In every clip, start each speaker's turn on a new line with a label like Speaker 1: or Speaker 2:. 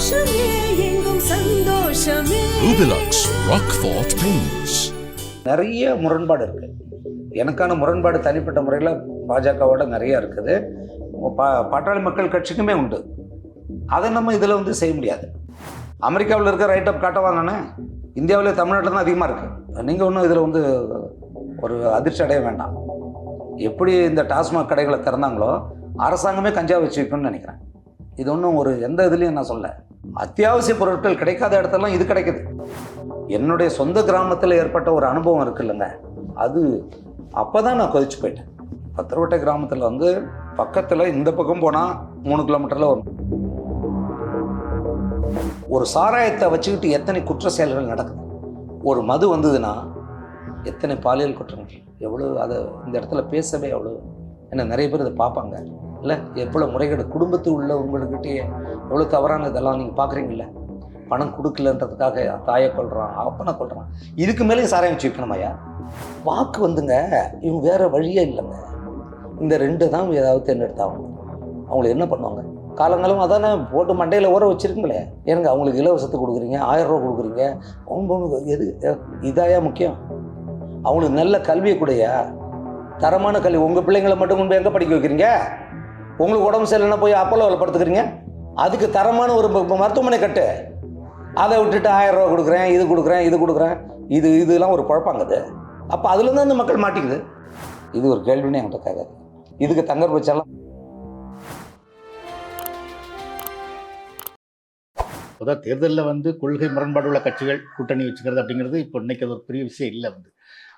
Speaker 1: சந்தோஷமே எங்கும் சந்தோஷமே.
Speaker 2: Rubilux Rockfort Paints.
Speaker 3: நிறைய முரண்பாடு இருக்குது. எனக்கான முரண்பாடு தனிப்பட்ட முறையில் பாஜகவோட நிறைய இருக்குது. பாட்டாளி மக்கள் கட்சிக்குமே உண்டு. அதை நம்ம இதில் வந்து செய்ய முடியாது. அமெரிக்காவில் இருக்க ரைட் அப் காட்டவாங்கண்ணே, இந்தியாவில் தமிழ்நாட்டில் தான் அதிகமாக இருக்குது. நீங்கள் ஒன்றும் இதில் வந்து ஒரு அதிர்ச்சி அடைய வேண்டாம். எப்படி இந்த டாஸ்மாக் கடைகளை திறந்தாங்களோ அரசாங்கமே கஞ்சா வச்சு வைக்கணும்னு நினைக்கிறேன். இது ஒன்றும் ஒரு எந்த இதுலேயும் நான் சொல்ல. அத்தியாவசிய பொருட்கள் கிடைக்காத இடத்துலலாம் இது கிடைக்குது. என்னுடைய சொந்த கிராமத்தில் ஏற்பட்ட ஒரு அனுபவம் இருக்குல்லங்க, அது அப்போ தான் நான் கொதிச்சு போயிட்டேன். பத்திரவட்டை கிராமத்தில் வந்து பக்கத்தில் இந்த பக்கம் போனால் 3 கிலோமீட்டரில் ஒரு சாராயத்தை வச்சுக்கிட்டு எத்தனை குற்ற செயல்கள் நடக்குது. ஒரு மது வந்ததுன்னா எத்தனை பாலியல் குற்றங்கள், எவ்வளோ அதை இந்த இடத்துல பேசவே எவ்வளோ. ஏன்னா நிறைய பேர் இதை பார்ப்பாங்க இல்லை, எவ்வளோ முறைகேடு குடும்பத்து உள்ள உங்கள்கிட்டயே எவ்வளோ தவறான இதெல்லாம் நீங்கள் பார்க்குறீங்கள. பணம் கொடுக்கலன்றதுக்காக தாயை கொள்கிறான், அப்பனை கொள்கிறான். இதுக்கு மேலேயும் சாராயம் வச்சு வைக்கணும் ஐயா. வாக்கு வந்துங்க, இவங்க வேறு வழியே இல்லைங்க. இந்த 2 தான் ஏதாவது தேர்ந்தெடுத்தாங்க. அவங்களுக்கு என்ன பண்ணுவாங்க? காலங்காலம் அதானே போட்டு மண்டையில் ஊற வச்சுருக்குங்களே. ஏனுங்க அவங்களுக்கு இலவசத்துக்கு கொடுக்குறீங்க, 1000 ரூபா கொடுக்குறீங்க. அவங்க எது இதாயா முக்கியம்? அவங்களுக்கு நல்ல கல்வியை கூடயா, தரமான கல்வி. உங்கள் பிள்ளைங்களை மட்டும் கொண்டு எங்கே படிக்க வைக்கிறீங்க? உங்களுக்கு உடம்பு சரியில்லைன்னா போய் அப்போலோவில் படுத்துக்கிறீங்க. அதுக்கு தரமான ஒரு மருத்துவமனை கட்டு. அதை விட்டுட்டு 1000 ரூபா கொடுக்குறேன், இது கொடுக்குறேன், இது கொடுக்குறேன், இதெல்லாம் ஒரு குழப்பாங்குது. அப்போ அதுலேருந்து அந்த மக்கள் மாட்டிக்குது. இது ஒரு கேள்வினே என்கிட்ட கேட்காது. இதுக்கு தங்கர் பச்சாலாம்
Speaker 4: அதாவது தேர்தலில் வந்து கொள்கை முரண்பாடு உள்ள கட்சிகள் கூட்டணி வச்சுக்கிறது அப்படிங்கிறது இப்போ இன்னைக்கு அது ஒரு பெரிய விஷயம் இல்லை வந்து.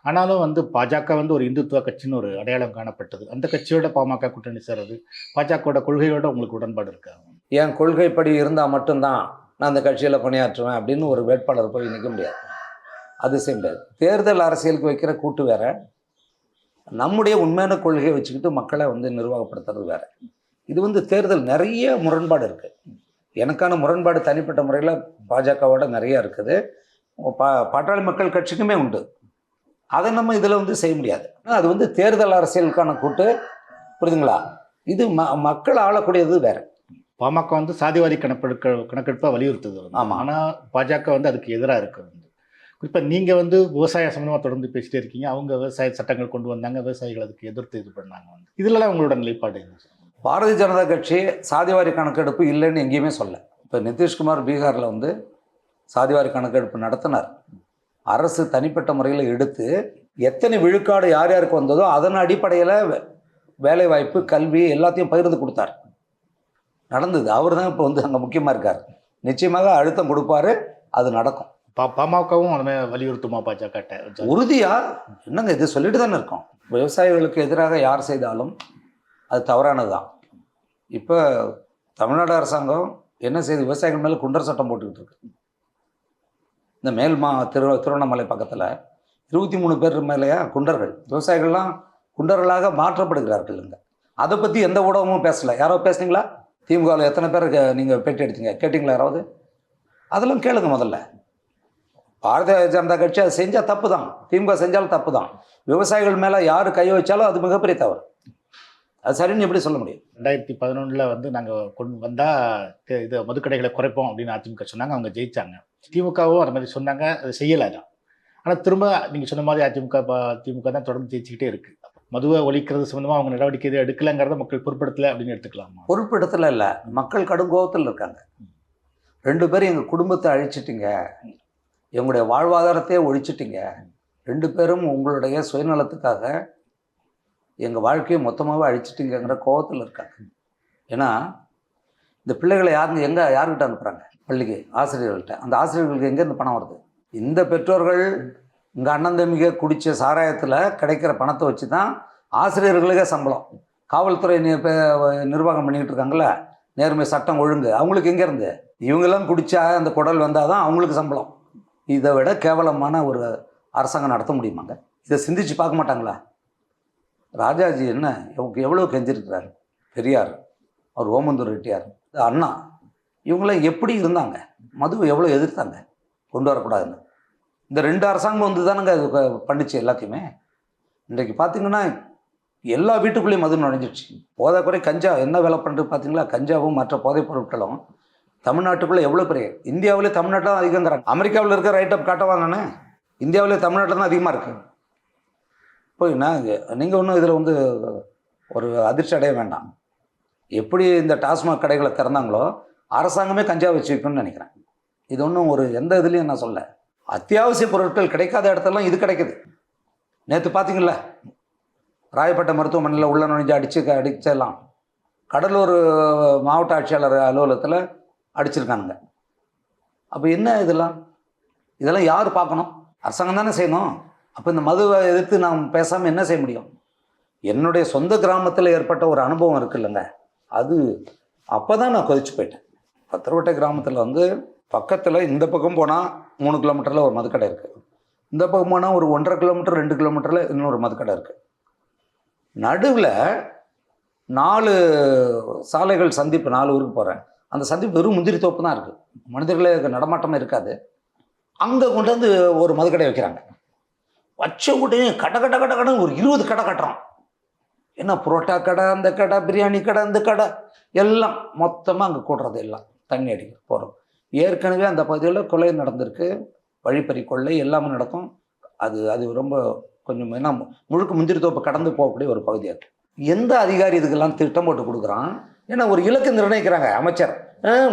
Speaker 4: ஆனாலும் வந்து பாஜக வந்து ஒரு இந்துத்துவ கட்சின்னு ஒரு அடையாளம் காணப்பட்டது. அந்த கட்சியோட பாமக கூட்டணி சேர்றது, பாஜகவோட கொள்கையோட உங்களுக்கு உடன்பாடு இருக்கா?
Speaker 3: என் கொள்கைப்படி இருந்தால் மட்டும்தான் நான் அந்த கட்சியில் பணியாற்றுவேன் அப்படின்னு ஒரு வேட்பாளர் போய் நிற்க முடியாது. அது செய்ய முடியாது. தேர்தல் அரசியலுக்கு வைக்கிற கூட்டு வேற, நம்முடைய உண்மையான கொள்கையை வச்சுக்கிட்டு மக்களை வந்து நிர்வாகப்படுத்துறது வேற. இது வந்து தேர்தல் நிறைய முரண்பாடு இருக்குது. எனக்கான முரண்பாடு தனிப்பட்ட முறையில் பாஜகவோட நிறையா இருக்குது. பாட்டாளி மக்கள் கட்சிக்குமே உண்டு. அதை நம்ம இதில் வந்து செய்ய முடியாது. அது வந்து தேர்தல் அரசியலுக்கான கூட்டு, புரியுதுங்களா? இது மக்கள் ஆளக்கூடியது வேற.
Speaker 4: பாமக வந்து சாதிவாரி கணக்கெடுப்பாக வலியுறுத்துது. ஆமாம். ஆனால் பாஜக வந்து அதுக்கு எதிராக இருக்குது. குறிப்பாக நீங்கள் வந்து விவசாய சம்பந்தமாக தொடர்ந்து பேசிட்டே இருக்கீங்க. அவங்க விவசாய சட்டங்கள் கொண்டு வந்தாங்க, விவசாயிகள் அதுக்கு எதிர்த்து இது பண்ணாங்க. வந்து இதிலலாம் உங்களோட நிலைப்பாடு என்ன?
Speaker 3: பாரதிய ஜனதா கட்சி சாதிவாரி கணக்கெடுப்பு இல்லைன்னு எங்கேயுமே சொல்ல. இப்போ நிதிஷ்குமார் பீகாரில் வந்து சாதிவாரி கணக்கெடுப்பு நடத்தினார். அரசு தனிப்பட்ட முறையில் எடுத்து எத்தனை விழுக்காடு யார் யாருக்கு வந்ததோ அதன் அடிப்படையில் வேலைவாய்ப்பு, கல்வி எல்லாத்தையும் பகிர்ந்து கொடுத்தார். நடந்தது. அவர் தான் இப்போ வந்து அங்கே முக்கியமாக இருக்கார். நிச்சயமாக அழுத்தம் கொடுப்பாரு, அது நடக்கும்.
Speaker 4: பாமகவும் அதுமே வலியுறுத்துமா பாஜக?
Speaker 3: உறுதியாக என்னங்க இது சொல்லிட்டு தானே இருக்கோம். விவசாயிகளுக்கு எதிராக யார் செய்தாலும் அது தவறானது தான். இப்போ தமிழ்நாடு அரசாங்கம் என்ன செய்யுது? விவசாயிகள் மேலே குண்டர் சட்டம் போட்டுக்கிட்டு இருக்கு. இந்த திருவண்ணாமலை பக்கத்தில் 23 பேர் மேலேயா குண்டர்கள், விவசாயிகள்லாம் குண்டர்களாக மாற்றப்படுகிறார்கள். இங்கே அதை பற்றி எந்த ஊடகமும் பேசலை. யாரோ பேசுனீங்களா? திமுகவில் எத்தனை பேர் நீங்கள் பேட்டி எடுத்தீங்க? கேட்டிங்களா யாராவது? அதெல்லாம் கேளுங்க முதல்ல. பாரதிய ஜனதா கட்சி அதை செஞ்சால் தப்பு தான், திமுக செஞ்சாலும் தப்பு தான். விவசாயிகள் மேலே யார் கை வச்சாலும் அது மிகப்பெரிய தவறு. அது சரின்னு எப்படி சொல்ல முடியும்?
Speaker 4: 2011 வந்து நாங்கள் கொண்டு வந்தால் இது மதுக்கடைகளை குறைப்போம் அப்படின்னு அதிமுக சொன்னாங்க. அவங்க ஜெயிச்சாங்க. திமுகவும் அது மாதிரி சொன்னாங்க, அது செய்யலை தான். ஆனால் திரும்ப நீங்கள் சொன்ன மாதிரி திமுக தான் தொடர்ந்து ஜெயிச்சுக்கிட்டே இருக்குது. மதுவை ஒழிக்கிறது சம்மந்தமாக அவங்க நடவடிக்கை எதுவும் எடுக்கலைங்கிறத மக்கள் பொறுப்படுத்தலை அப்படின்னு எடுத்துக்கலாமா?
Speaker 3: பொறுப்படுத்தலை இல்லை, மக்கள் கடும் கோபத்தில் இருக்காங்க. 2 பேரும் எங்கள் குடும்பத்தை அழிச்சிட்டிங்க, எங்களுடைய வாழ்வாதாரத்தையே ஒழிச்சிட்டிங்க, 2 பேரும் உங்களுடைய சுயநலத்துக்காக எங்கள் வாழ்க்கையை மொத்தமாகவே அழிச்சிட்டிங்கிற கோபத்தில் இருக்காங்க. ஏன்னா இந்த பிள்ளைகளை யார்கிட்ட அனுப்புகிறாங்க? பள்ளிக்கு, ஆசிரியர்கள்ட்ட. அந்த ஆசிரியர்களுக்கு எங்கேருந்து பணம் வருது? இந்த பெற்றோர்கள் இங்கே அண்ணன் தம்பிக குடித்த சாராயத்தில் கிடைக்கிற பணத்தை வச்சு தான் ஆசிரியர்களுக்கே சம்பளம். காவல்துறை நிர்வாகம் பண்ணிக்கிட்டு இருக்காங்களே, நேர்மை, சட்டம், ஒழுங்கு, அவங்களுக்கு எங்கேருந்து? இவங்கெல்லாம் குடித்தா அந்த குடல் வந்தால் தான் அவங்களுக்கு சம்பளம். இதை விட கேவலமான ஒரு அரசாங்கம் நடத்த முடியுமாங்க? இதை சிந்திச்சு பார்க்க மாட்டாங்களா? ராஜாஜி என்ன எவ்வளோ கெஞ்சிருக்கிறார், பெரியார், அவர் ஓமந்தூர் ரெட்டியார், அண்ணா, இவங்களாம் எப்படி இருந்தாங்க? மதுவை எவ்வளோ எதிர்த்தாங்க, கொண்டு வரக்கூடாதுன்னு. இந்த 2 அரசாங்கம் வந்து தானுங்க அது பண்ணிச்சு எல்லாத்தையுமே. இன்றைக்கு பார்த்திங்கன்னா எல்லா வீட்டுக்குள்ளேயும் மது நுழைஞ்சிடுச்சு. போதை குறை கஞ்சா என்ன வேலை பண்ணுறது பார்த்தீங்களா? கஞ்சாவும் மற்ற போதைப் பொருட்களும் தமிழ்நாட்டுக்குள்ளே எவ்வளோ பெரிய இந்தியாவிலே தமிழ்நாட்டில் தான் அதிகங்கிறாங்க. அமெரிக்காவில் இருக்க ரைட் அப் காட்டவா நானே? இந்தியாவிலே தமிழ்நாட்டில் தான் அதிகமாக இருக்குது. போய் நீங்கள் ஒன்றும் இதில் வந்து ஒரு அதிர்ச்சி அடைய வேண்டாம். எப்படி இந்த டாஸ்மாக் கடைகளை திறந்தாங்களோ அரசாங்கமே கஞ்சா வச்சு வைக்கணும்னு நினைக்கிறேன். இது ஒன்றும் ஒரு எந்த இதுலேயும் நான் சொல்ல. அத்தியாவசிய பொருட்கள் கிடைக்காத இடத்துலலாம் இது கிடைக்குது. நேற்று பார்த்தீங்களா ராயப்பேட்டை மருத்துவமனையில் உள்ள நுழைஞ்சு அடிச்செல்லாம் கடலூர் மாவட்ட ஆட்சியாளர் அலுவலகத்தில் அடிச்சிருக்கானுங்க. அப்போ என்ன இதெல்லாம் யார் பார்க்கணும்? அரசாங்கம் தானே செய்யணும். அப்போ இந்த மதுவை எதிர்த்து நாம் பேசாமல் என்ன செய்ய முடியும்? என்னுடைய சொந்த கிராமத்தில் ஏற்பட்ட ஒரு அனுபவம் இருக்குல்லங்க, அது அப்போ தான் நான் கொதிச்சு போயிட்டேன். பத்திரவட்டை கிராமத்தில் வந்து பக்கத்தில் இந்த பக்கம் போனால் 3 கிலோமீட்டரில் ஒரு மதுக்கடை இருக்குது, இந்த பக்கம் போனால் ஒரு 1.5 கிலோமீட்டர் 2 கிலோமீட்டரில் இன்னொரு மதுக்கடை இருக்குது. நடுவில் 4 சாலைகள் சந்திப்பு, 4 ஊருக்கு போகிறேன். அந்த சந்திப்பு வெறும் முந்திரி தோப்பு தான் இருக்குது, மனிதர்களே நடமாட்டமே இருக்காது. அங்கே கொண்டு வந்து ஒரு மதுக்கடை வைக்கிறாங்க. வச்ச உடனே கடை ஒரு 20 கடை கட்டுறான். என்ன புரோட்டா கடை, அந்த கடை, பிரியாணி கடை, அந்த கடை எல்லாம் மொத்தமாக அங்கே கூடுறது, எல்லாம் தண்ணி அடிக்க போகிறோம். ஏற்கனவே அந்த பகுதியில் கொலை நடந்திருக்கு, வழிப்பறி கொள்ளை எல்லாமே நடக்கும். அது ரொம்ப கொஞ்சம் என்ன முழுக்க முந்திரி தோப்பை கடந்து போகக்கூடிய ஒரு பகுதியாக இருக்குது. எந்த அதிகாரி இதுக்கெல்லாம் திட்டம் போட்டு கொடுக்குறான்? ஏன்னா ஒரு இலக்கு நிர்ணயிக்கிறாங்க அமைச்சர்,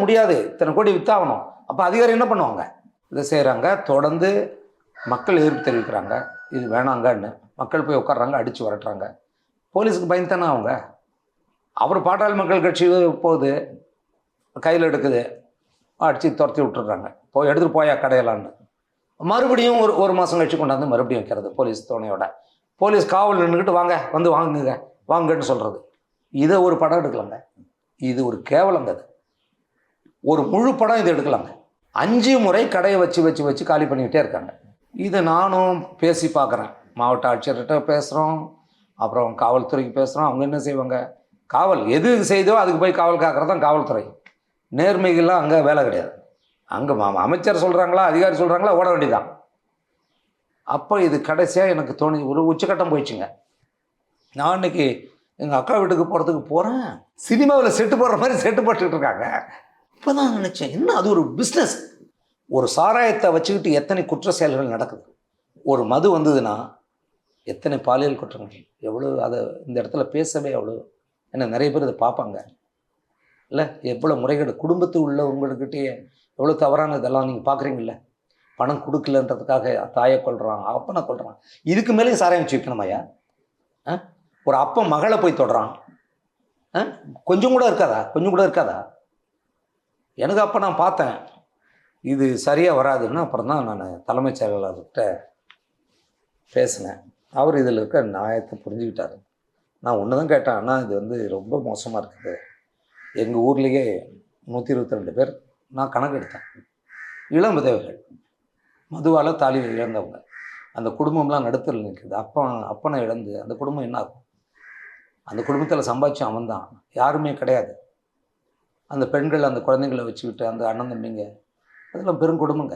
Speaker 3: முடியாது இத்தனை கோடி வித்தாகணும். அப்போ அதிகாரி என்ன பண்ணுவாங்க? இதை செய்கிறாங்க. தொடர்ந்து மக்கள் எதிர்ப்பு தெரிவிக்கிறாங்க, இது வேணாங்கன்னு. மக்கள் போய் உட்காடுறாங்க, அடித்து வரட்டுறாங்க. போலீஸுக்கு பயந்து தானே அவங்க. அப்புறம் பாட்டாளி மக்கள் கட்சி போகுது, கையில் எடுக்குது, அடித்து துரத்தி விட்டுடுறாங்க. போய் எடுத்துகிட்டு போயா கடையலான்னு. மறுபடியும் ஒரு மாதம் கழிச்சு கொண்டாந்து மறுபடியும் வைக்கிறது போலீஸ் துணையோட. போலீஸ் காவல் நின்றுக்கிட்டு வாங்க வந்து வாங்கன்னு சொல்கிறது. இதை ஒரு படம் எடுக்கலாங்க. இது ஒரு கேவலங்க. அது ஒரு முழு படம் இதை எடுக்கலாங்க. 5 முறை கடையை வச்சு காலி பண்ணிக்கிட்டே இருக்காங்க. இதை நானும் பேசி பார்க்குறேன். மாவட்ட ஆட்சியர்கிட்ட பேசுகிறோம், அப்புறம் காவல்துறைக்கு பேசுகிறோம். அவங்க என்ன செய்வாங்க? காவல் எது செய்தோ அதுக்கு போய் காவல் காக்கிறது தான் காவல்துறை. நேர்மைகள்லாம் அங்கே வேலை கிடையாது. அங்கே அமைச்சர் சொல்கிறாங்களா, அதிகாரி சொல்கிறாங்களா, ஓட வேண்டியதான். அப்போ இது கடைசியாக எனக்கு தோணி ஒரு உச்சக்கட்டம் போயிடுச்சுங்க. நான் அன்றைக்கி எங்கள் அக்கா வீட்டுக்கு போகிறேன். சினிமாவில் செட்டு போடுற மாதிரி செட்டு போட்டுக்கிட்டு இருக்காங்க. இப்போ தான் நினச்சேன், என்ன அது ஒரு பிஸ்னஸ். ஒரு சாராயத்தை வச்சுக்கிட்டு எத்தனை குற்ற செயல்கள் நடக்குது. ஒரு மது வந்ததுன்னா எத்தனை பாலியல் குற்றங்கள், எவ்வளோ அதை இந்த இடத்துல பேசவே எவ்வளோ. ஏன்னா நிறைய பேர் இதை பார்ப்பாங்க இல்லை, எவ்வளோ முறைகேடு குடும்பத்து உள்ளவங்கக்கிட்டே எவ்வளோ தவறான இதெல்லாம் நீங்கள் பார்க்குறீங்கள. பணம் கொடுக்கலன்றதுக்காக தாயை கொள்கிறான், அப்பனை கொள்கிறான். இதுக்கு மேலேயும் சாராயம் வச்சு வைக்கணுமாயா? ஒரு அப்பன் மகளை போய் தொடுறான், கொஞ்சம் கூட இருக்காதா? எனக்கு அப்போ நான் பார்த்தேன் இது சரியாக வராதுன்னு. அப்புறம் தான் நான் தலைமைச் செயலாளர்கிட்ட பேசினேன். அவர் இதில் இருக்க நியாயத்தை புரிஞ்சுக்கிட்டார். நான் ஒன்று தான் கேட்டேன், ஆனால் இது வந்து ரொம்ப மோசமாக இருக்குது. எங்கள் ஊர்லேயே 122 பேர் நான் கணக்கு எடுத்தேன், இளம் விதவைகள், மதுவால் தாலி இழந்தவங்க. அந்த குடும்பம்லாம் நடுத்தல் நிற்குது. அப்பனை இழந்து அந்த குடும்பம் என்ன ஆகும்? அந்த குடும்பத்தில் சம்பாதிச்சோம் அவன் தான், யாருமே கிடையாது. அந்த பெண்கள் அந்த குழந்தைங்களை வச்சுக்கிட்டு அந்த அண்ணன் தம்பிங்க அதெல்லாம் பெரும் குடும்பங்க.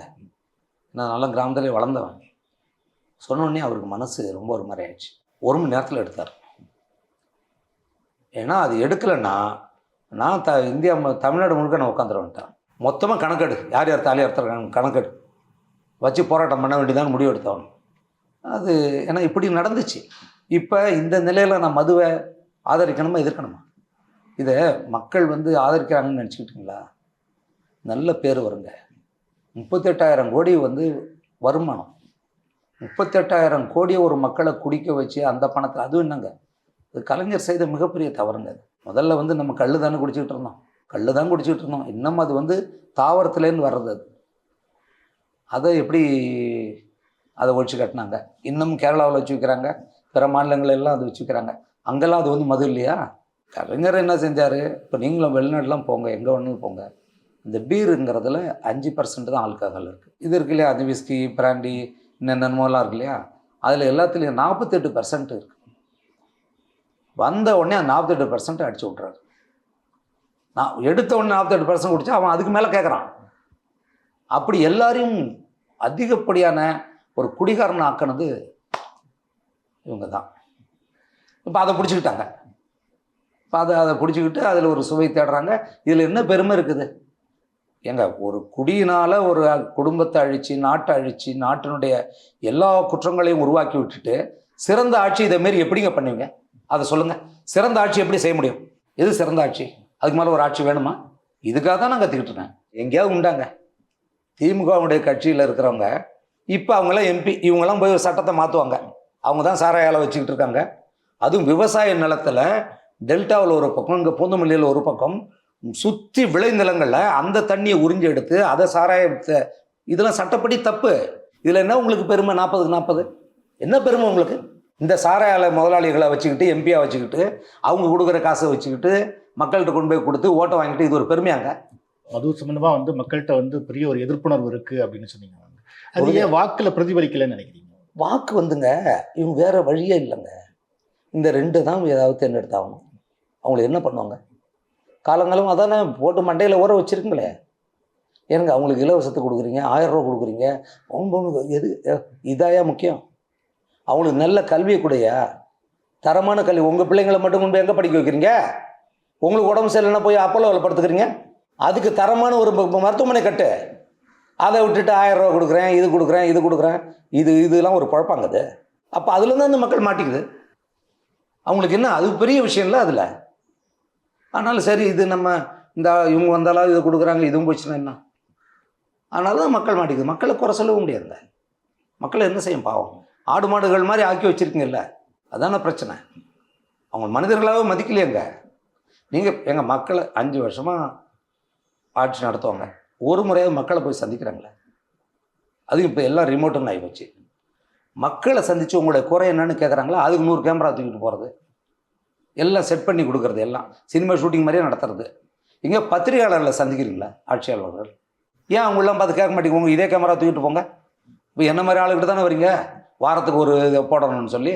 Speaker 3: நான் நல்லா கிராமத்திலே வளர்ந்தவன். சொன்னோடனே அவருக்கு மனசு ரொம்ப ஒரு மாதிரி ஆயிடுச்சு. 1 மணி நேரத்தில் எடுத்தார். ஏன்னா அது எடுக்கலைன்னா நான் தமிழ்நாடு முழுக்க நான் உட்காந்துருவேன்ட்டேன். மொத்தமாக கணக்கெடு, யார் யார் தாலி அறுத்துறாங்க கணக்கெடு வச்சு போராட்டம் பண்ண வேண்டியதான் முடிவு எடுத்தவன். அது ஏன்னா இப்படி நடந்துச்சு. இப்போ இந்த நிலையில் நான் மதுவை ஆதரிக்கணுமா எதிர்க்கணுமா? இதை மக்கள் வந்து ஆதரிக்கிறாங்கன்னு நினச்சிக்கிட்டிங்களா? நல்ல பேர் வருங்க. 38,000 கோடி வந்து வருமானம். 38,000 கோடியை ஒரு மக்களை குடிக்க வச்சு அந்த பணத்தில், அதுவும் என்னங்க, இது கலைஞர் செய்த மிகப்பெரிய தவறுங்க. அது முதல்ல வந்து நம்ம கல் தான் குடிச்சிக்கிட்டு இருந்தோம். இன்னும் அது வந்து தாவரத்துலேருந்து வர்றது. அது அதை எப்படி அதை ஒழிச்சு கட்டினாங்க. இன்னும் கேரளாவில் வச்சு வைக்கிறாங்க, பிற மாநிலங்களெல்லாம் அது வச்சு வைக்கிறாங்க. அங்கெல்லாம் அது வந்து மது இல்லையா? கலைஞர் என்ன செஞ்சார்? இப்போ நீங்களும் வெளிநாட்டுலாம் போங்க, எங்கே ஒன்று போங்க, இந்த பீருங்கிறதுல 5% தான் ஆல்கஹால் இருக்குது. இது இருக்கு இல்லையா, அது விஸ்கி, பிராண்டி, என்னென்னமோலாம் இருக்கு இல்லையா, அதில் எல்லாத்துலேயும் 48% இருக்குது. வந்த உடனே 48% அடிச்சு விட்றாரு. நான் எடுத்த உடனே 48% குடிச்சா அவன் அதுக்கு மேலே கேட்குறான். அப்படி எல்லாரையும் அதிகப்படியான ஒரு குடிகாரன் ஆக்கினது இவங்க தான். இப்போ அதை பிடிச்சிக்கிட்டாங்க. இப்போ அதை பிடிச்சிக்கிட்டு அதில் ஒரு சுவை தேடுறாங்க. இதில் என்ன பெருமை இருக்குது? ஏங்க ஒரு குடியினால் ஒரு குடும்பத்தை அழித்து நாட்டை அழித்து நாட்டினுடைய எல்லா குற்றங்களையும் உருவாக்கி விட்டுட்டு சிறந்த ஆட்சி இதேமாரி எப்படிங்க பண்ணுவீங்க? அதை சொல்லுங்கள். சிறந்த ஆட்சி எப்படி செய்ய முடியும்? எது சிறந்த ஆட்சி? அதுக்கு மேலே ஒரு ஆட்சி வேணுமா? இதுக்காக தான் நான் கற்றுக்கிட்டு இருக்கேன். எங்கேயாவது உண்டாங்க திமுகவுடைய கட்சியில் இருக்கிறவங்க இப்போ அவங்களாம் எம்பி, இவங்கெல்லாம் போய் ஒரு சட்டத்தை மாற்றுவாங்க. அவங்க தான் சாராயால வச்சுக்கிட்டு இருக்காங்க. அதுவும் விவசாய நிலத்தில் டெல்டாவில் ஒரு பக்கம், இங்கே பூந்தமல்லியில் ஒரு பக்கம், சுற்றி விளைநிலங்களில் அந்த தண்ணியை உறிஞ்சி எடுத்து அதை சாராயத்தை, இதெல்லாம் சட்டப்படி தப்பு. இதில் என்ன உங்களுக்கு பெருமை? 40க்கு 40 என்ன பெருமை உங்களுக்கு? இந்த சாராயால முதலாளிகளை வச்சுக்கிட்டு, எம்பியாக வச்சுக்கிட்டு, அவங்க கொடுக்குற காசை வச்சுக்கிட்டு மக்கள்கிட்ட கொண்டு போய் கொடுத்து ஓட்டை வாங்கிட்டு, இது ஒரு பெருமையாங்க?
Speaker 4: மது சம்பந்தமாக வந்து மக்கள்கிட்ட வந்து பெரிய ஒரு எதிர்ப்புணர்வு இருக்குது அப்படின்னு சொன்னீங்க. அது ஏன் வாக்கில் பிரதிபலிக்கலைன்னு நினைக்கிறீங்க?
Speaker 3: வாக்கு வந்துங்க, இவங்க வேறு வழியே இல்லைங்க. இந்த 2 தான் ஏதாவது தேர்ந்தெடுத்தாகணும். அவங்களுக்கு என்ன பண்ணுவாங்க? காலங்காலம் அதானே போட்டு மண்டையில் ஊற வச்சுருக்குங்களே. ஏனுங்க அவங்களுக்கு இலவசத்துக்கு கொடுக்குறீங்க, 1000 ரூபா கொடுக்குறீங்க, அவங்க எது இதாயா முக்கியம்? அவங்களுக்கு நல்ல கல்வியை கூடயா, தரமான கல்வி. உங்கள் பிள்ளைங்களை மட்டும் கொண்டு போய் எங்கே படிக்க வைக்கிறீங்க? உங்களுக்கு உடம்பு சரியில்லைன்னா போய் அப்போலோவில் படுத்துக்கிறீங்க. அதுக்கு தரமான ஒரு மருத்துவமனை கட்டு. அதை விட்டுட்டு 1000 ரூபா கொடுக்குறேன், இது கொடுக்குறேன், இது கொடுக்குறேன், இதெல்லாம் ஒரு குழப்பாங்க. அப்போ அதுலேருந்து அந்த மக்கள் மாட்டிக்குது. அவங்களுக்கு என்ன அது பெரிய விஷயம் இல்லை அதில். ஆனாலும் சரி, இது நம்ம இந்த இவங்க வந்தாலும் இது கொடுக்குறாங்க, இதுவும் போச்சுன்னா என்ன? அதனால தான் மக்கள் மாட்டிக்குது. மக்களை குறை சொல்லவும் முடியாதுங்க. மக்களை என்ன செய்யும்? பாவம், ஆடு மாடுகள் மாதிரி ஆக்கி வச்சுருக்கீங்கல்ல, அதான பிரச்சனை. அவங்க மனிதர்களாகவே மதிக்கலையேங்க. நீங்கள் எங்கள் மக்களை 5 வருஷமாக ஆட்சி நடத்துவாங்க, ஒரு முறையாவது மக்களை போய் சந்திக்கிறாங்களே? அதுவும் இப்போ எல்லாம் ரிமோட்டுன்னு ஆகி போச்சு. மக்களை சந்தித்து உங்களுடைய குறை என்னன்னு கேட்குறாங்களா? அதுக்கு 100 கேமரா தூக்கிட்டு போகிறது, எல்லாம் செட் பண்ணி கொடுக்குறது, எல்லாம் சினிமா ஷூட்டிங் மாதிரியே நடத்துறது. இங்கே பத்திரிகையாளர்களை சந்திக்கிறீங்களா ஆட்சியாளர்கள்? ஏன் அவங்களாம் பார்த்து கேட்க மாட்டேங்குங்க? இதே கேமரா தூக்கிட்டு போங்க. இப்போ என்ன மாதிரி ஆளுக்கிட்ட தானே வரீங்க, வாரத்துக்கு ஒரு இதை போடணும்னு சொல்லி.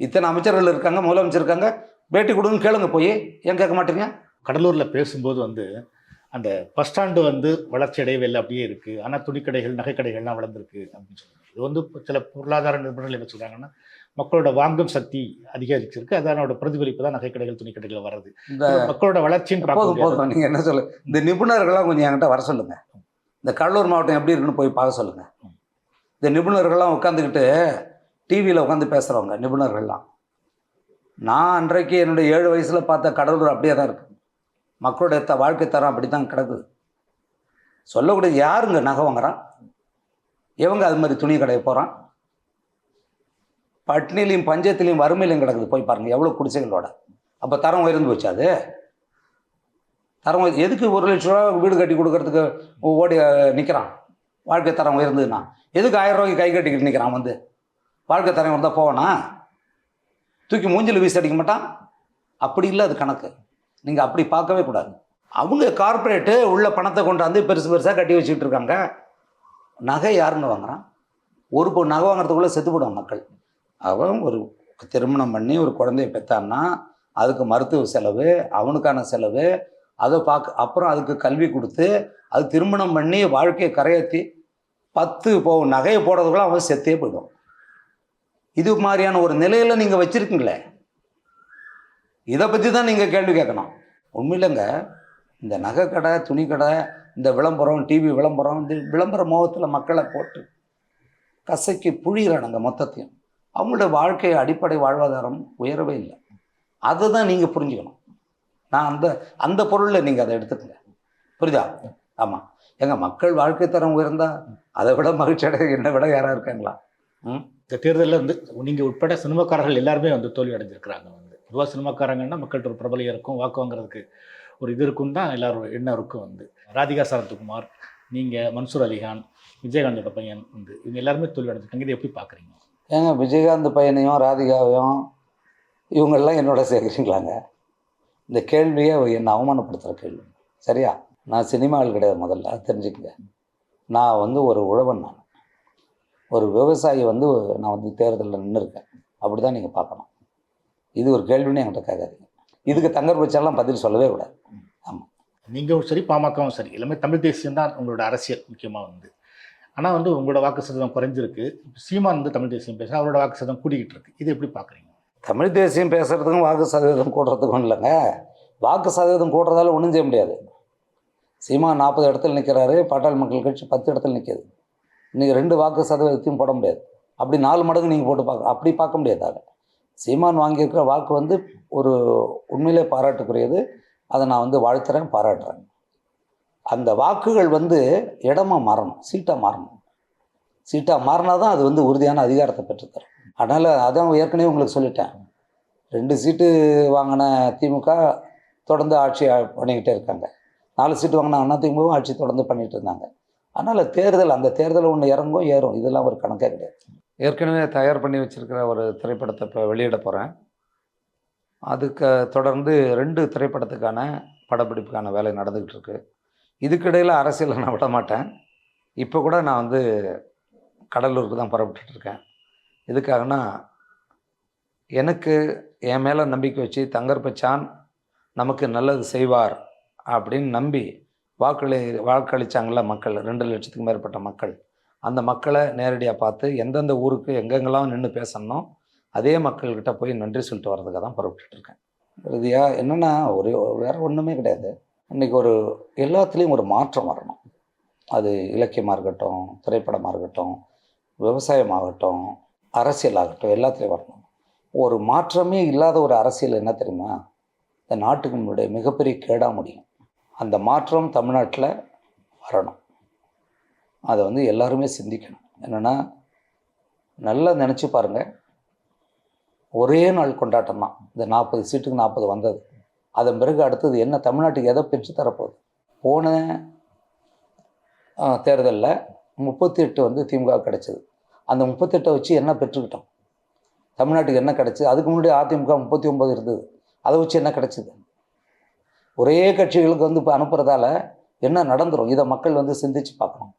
Speaker 3: இத்தனை அமைச்சர்கள் இருக்காங்க, முதலமைச்சர் இருக்காங்க, பேட்டி கொடுன்னு கேளுங்க போய். ஏன் கேட்க மாட்டீங்க?
Speaker 4: கடலூரில் பேசும்போது வந்து அந்த பஸ் ஸ்டாண்டு வந்து வளர்ச்சி அடையவே இல்லை, அப்படியே இருக்குது. ஆனால் துணிக்கடைகள், நகைக்கடைகள்லாம் வளர்ந்துருக்கு அப்படின்னு சொல்லுவாங்க. இது வந்து சில பொருளாதார நிபுணர்கள் என்ன சொல்கிறாங்கன்னா, மக்களோட வாங்கும் சக்தி அதிகரிச்சிருக்கு, அதனோட பிரதிபலிப்பு தான் நகைக்கடைகள், துணிக்கடைகள் வர்றது.
Speaker 3: இந்த
Speaker 4: மக்களோட வளர்ச்சின்னு
Speaker 3: போதும். நீங்கள் என்ன சொல்ல, இந்த நிபுணர்கள்லாம் கொஞ்சம் என்கிட்ட வர சொல்லுங்கள். இந்த கடலூர் மாவட்டம் எப்படி இருக்குன்னு போய் பார்க்க சொல்லுங்கள். இந்த நிபுணர்கள்லாம் உட்காந்துக்கிட்டு டிவியில் உட்காந்து பேசுகிறவங்க நிபுணர்கள்லாம். நான் அன்றைக்கு என்னுடைய 7 வயசில் பார்த்த கடலூர் அப்படியே தான் இருக்குது. மக்களுடைய வாழ்க்கை தரம் அப்படி தான் கிடக்குது. சொல்லக்கூடிய யாருங்க நகை வாங்குறான்? எவங்க அது மாதிரி துணி கடையை போகிறான்? பட்னிலையும் பஞ்சத்திலையும் வறுமையிலையும் கிடக்குது. போய் பாருங்கள் எவ்வளோ குடிசைகளோட. அப்போ தரம் உயர்ந்து போச்சு. அது தரம் எதுக்கு 1 லட்ச ரூபா வீடு கட்டி கொடுக்கறதுக்கு ஓடி நிற்கிறான்? வாழ்க்கை தரம் உயர்ந்ததுன்னா எதுக்கு 1000 ரூபாய்க்கு கை கட்டிக்கிட்டு நிற்கிறான்? வந்து வாழ்க்கை தரம் வந்தால் போவானா? தூக்கி மூஞ்சில் வீசி அடிக்க மாட்டான்? அப்படி இல்லை அது கணக்கு. நீங்கள் அப்படி பார்க்கவே கூடாது. அவங்க கார்ப்பரேட்டு உள்ள பணத்தை கொண்டாந்து பெருசு பெருசாக கட்டி வச்சுக்கிட்டு இருக்காங்க. நகை யாருன்னு வாங்குறான்? ஒரு நகை வாங்குறதுக்குள்ளே செத்து போடுவான் மக்கள். அவன் ஒரு திருமணம் பண்ணி ஒரு குழந்தைய பெற்றான்னா அதுக்கு மருத்துவ செலவு, அவனுக்கான செலவு, அதை அப்புறம் அதுக்கு கல்வி கொடுத்து அது திருமணம் பண்ணி வாழ்க்கையை கரையேற்றி 10 நகையை போடுறதுக்குள்ள அவன் செத்தே போயிடும். இது மாதிரியான ஒரு நிலையில் நீங்கள் வச்சுருக்கீங்களே, இதை பற்றி தான் நீங்கள் கேள்வி கேட்கணும். உண்மையிலங்க இந்த நகை கடை, துணி கடை, இந்த விளம்பரம், டிவி விளம்பரம், இந்த விளம்பர மோகத்தில் மக்களை போட்டு கசைக்கு புழிகிறானுங்க மொத்தத்தையும். அவங்களோட வாழ்க்கை அடிப்படை வாழ்வாதாரம் உயரவே இல்லை. அதை தான் நீங்கள் புரிஞ்சுக்கணும். நான் அந்த பொருளில் நீங்கள் அதை எடுத்துக்கங்க. புரியுதா? ஆமாம். மக்கள் வாழ்க்கை தரம் உயர்ந்தா அதை விட மகிழ்ச்சி அடைய என்னை விட யாராக இருக்காங்களா?
Speaker 4: இந்த தேர்தலில் வந்து நீங்கள் உட்பட சினிமாக்காரர்கள் எல்லாருமே வந்து தோல்வி அடைஞ்சிருக்கிறாங்க. வந்து பொதுவாக சினிமாக்காரங்கன்னா மக்கள்கிட்ட ஒரு பிரபலியம் இருக்கும், வாக்கு வாங்குறதுக்கு ஒரு இது இருக்கும் தான் எல்லாரும் எண்ணம் இருக்கும். வந்து ராதிகா சரத்குமார், நீங்கள், மன்சூர் அலிகான், விஜயகாந்தோட பையன் வந்து இவங்க எல்லாருமே தோல்வி அடைஞ்சிருக்காங்க. இதை எப்படி பார்க்குறீங்க?
Speaker 3: விஜயகாந்த் பையனையும் ராதிகாவையும் இவங்கெல்லாம் என்னோட சேர்க்குறீங்களாங்க? இந்த கேள்வியை என்னை அவமானப்படுத்துகிற கேள்வி. சரியா? நான் சினிமாவில் கிடையாது, முதல்ல தெரிஞ்சுக்கங்க. நான் ஒரு உழவன். நான் ஒரு விவசாயி. நான் தேர்தலில் நின்றுருக்கேன். அப்படி தான் நீங்கள் பார்க்கணும். இது ஒரு கேள்வின்னு என்கிட்ட கேட்காதீங்க. இதுக்கு தங்கர் பச்சாலாம் பதில் சொல்லவே கூடாது. ஆமாம்.
Speaker 4: நீங்களும் சரி, பாமகவும் சரி, எல்லாமே தமிழ் தேசியம் தான் உங்களோட அரசியல் முக்கியமாக வந்து. ஆனால் உங்களோட வாக்கு சதவீதம் குறைஞ்சிருக்கு. சீமான் தமிழ் தேசியம் பேச அவரோட வாக்கு சதவீதம் கூட்டிகிட்டு இருக்கு. இது எப்படி பார்க்குறீங்க?
Speaker 3: தமிழ் தேசியம் பேசுகிறதுக்கும் வாக்கு சதவீதம் கூடுறதுக்கும் இல்லைங்க. வாக்கு சதவீதம் கூடுறதால ஒன்றும் செய்ய முடியாது. சீமான் 40 இடத்துல நிற்கிறாரு, பாட்டாளி மக்கள் கட்சி 10 இடத்துல நிற்கிது. இன்றைக்கி 2 வாக்கு சதவீதத்தையும் போட முடியாது. அப்படி 4 மடங்கு நீங்கள் போட்டு அப்படி பார்க்க முடியாது. அதை சீமான் வாங்கியிருக்கிற வாக்கு வந்து ஒரு உண்மையிலே பாராட்டுக்குரியது. அதை நான் வந்து வாழ்த்துறேன், பாராட்டுறேன். அந்த வாக்குகள் வந்து இடமா மாறணும், சீட்டாக மாறணும். சீட்டாக மாறினா தான் அது வந்து உறுதியான அதிகாரத்தை பெற்றுத்தரும். அதனால் அதான் ஏற்கனவே உங்களுக்கு சொல்லிட்டேன், 2 சீட்டு வாங்கின திமுக தொடர்ந்து ஆட்சி பண்ணிக்கிட்டே இருக்காங்க. 4 சீட்டு வாங்கின அதிமுகவும் ஆட்சி தொடர்ந்து பண்ணிகிட்டு இருந்தாங்க. அதனால் அந்த தேர்தல் ஒன்று இறங்கும் ஏறும், இதெல்லாம் ஒரு கணக்கே கிடையாது. ஏற்கனவே தயார் பண்ணி வச்சுருக்கிற ஒரு திரைப்படத்தை இப்போ வெளியிட போகிறேன். அதுக்கு தொடர்ந்து 2 திரைப்படத்துக்கான படப்பிடிப்புக்கான வேலை நடந்துக்கிட்டு இருக்கு. இதுக்கிடையில் அரசியலை நான் விட மாட்டேன். இப்போ கூட நான் வந்து கடலூருக்கு தான் புறப்பட்டுருக்கேன். எதுக்காகனா, எனக்கு என் மேலே நம்பிக்கை வச்சு தங்கர்பச்சான் நமக்கு நல்லது செய்வார் அப்படின்னு நம்பி வாக்களித்தாங்கள மக்கள், 2 லட்சத்துக்கும் மேற்பட்ட மக்கள். அந்த மக்களை நேரடியாக பார்த்து எந்தெந்த ஊருக்கு எங்கெங்கெல்லாம் நின்று பேசணும், அதே மக்கள்கிட்ட போய் நன்றி சொல்லிட்டு வர்றதுக்காக தான் புறப்பட்டுருக்கேன். இறுதியாக என்னென்னா, வேறு ஒன்றுமே கிடையாது. இன்றைக்கி எல்லாத்துலேயும் ஒரு மாற்றம் வரணும். அது இலக்கியமாக இருக்கட்டும், திரைப்படமாக இருக்கட்டும், விவசாயமாகட்டும், அரசியலாகட்டும், எல்லாத்துலேயும் வரணும். ஒரு மாற்றமே இல்லாத ஒரு அரசியல் என்ன தெரியுமா, இந்த நாட்டுக்கு முன்னாடி மிகப்பெரிய கேடாக முடியும். அந்த மாற்றம் தமிழ்நாட்டில் வரணும். அதை வந்து எல்லாருமே சிந்திக்கணும். என்னென்னா, நல்லா நினச்சி பாருங்கள், ஒரே நாள் கொண்டாட்டம் தான் இந்த 40 சீட்டுக்கு 40 வந்தது. அதன் பிறகு அடுத்தது என்ன, தமிழ்நாட்டுக்கு எதை பெற்று தரப்போகுது? போன தேர்தலில் 38 வந்து திமுக கிடச்சிது. அந்த 38 வச்சு என்ன பெற்றுக்கிட்டோம்? தமிழ்நாட்டுக்கு என்ன கிடச்சிது? அதுக்கு முன்னாடி அதிமுக 39 இருந்தது. அதை வச்சு என்ன கிடச்சிது? ஒரே கட்சிகளுக்கு வந்து இப்போ அனுப்புறதால என்ன நடந்துடும்? இதை மக்கள் வந்து சிந்திச்சு பார்க்கணும்.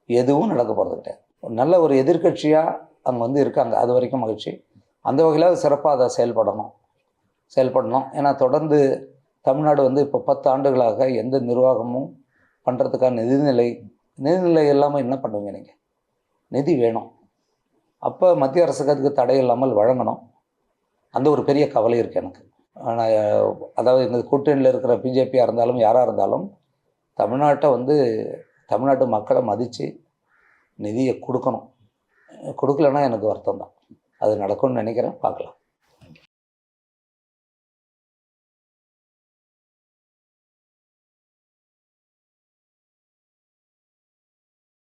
Speaker 3: எதுவும் நடக்க போகிறது கிடையாது. நல்ல ஒரு எதிர்கட்சியாக அங்கே வந்து இருக்காங்க, அது வரைக்கும் மகிழ்ச்சி. அந்த வகையில் சிறப்பாக அதை செயல்படணும். ஏன்னா தொடர்ந்து தமிழ்நாடு வந்து இப்போ 10 ஆண்டுகளாக எந்த நிர்வாகமும் பண்ணுறதுக்கான நிதிநிலை இல்லாமல் என்ன பண்ணுவீங்க நீங்கள்? நிதி வேணும். அப்போ மத்திய அரசுக்கு அதுக்கு தடை இல்லாமல் வழங்கணும். அந்த ஒரு பெரிய கவலை இருக்குது எனக்கு. ஆனால் அதாவது எங்கள் கூட்டணியில் இருக்கிற பிஜேபியாக இருந்தாலும் யாராக இருந்தாலும் தமிழ்நாட்டு மக்களை மதித்து நிதியை கொடுக்கணும். கொடுக்கலன்னா எனக்கு வருத்தம் தான். அது நடக்கும்னு நினைக்கிறேன். பார்க்கலாம்.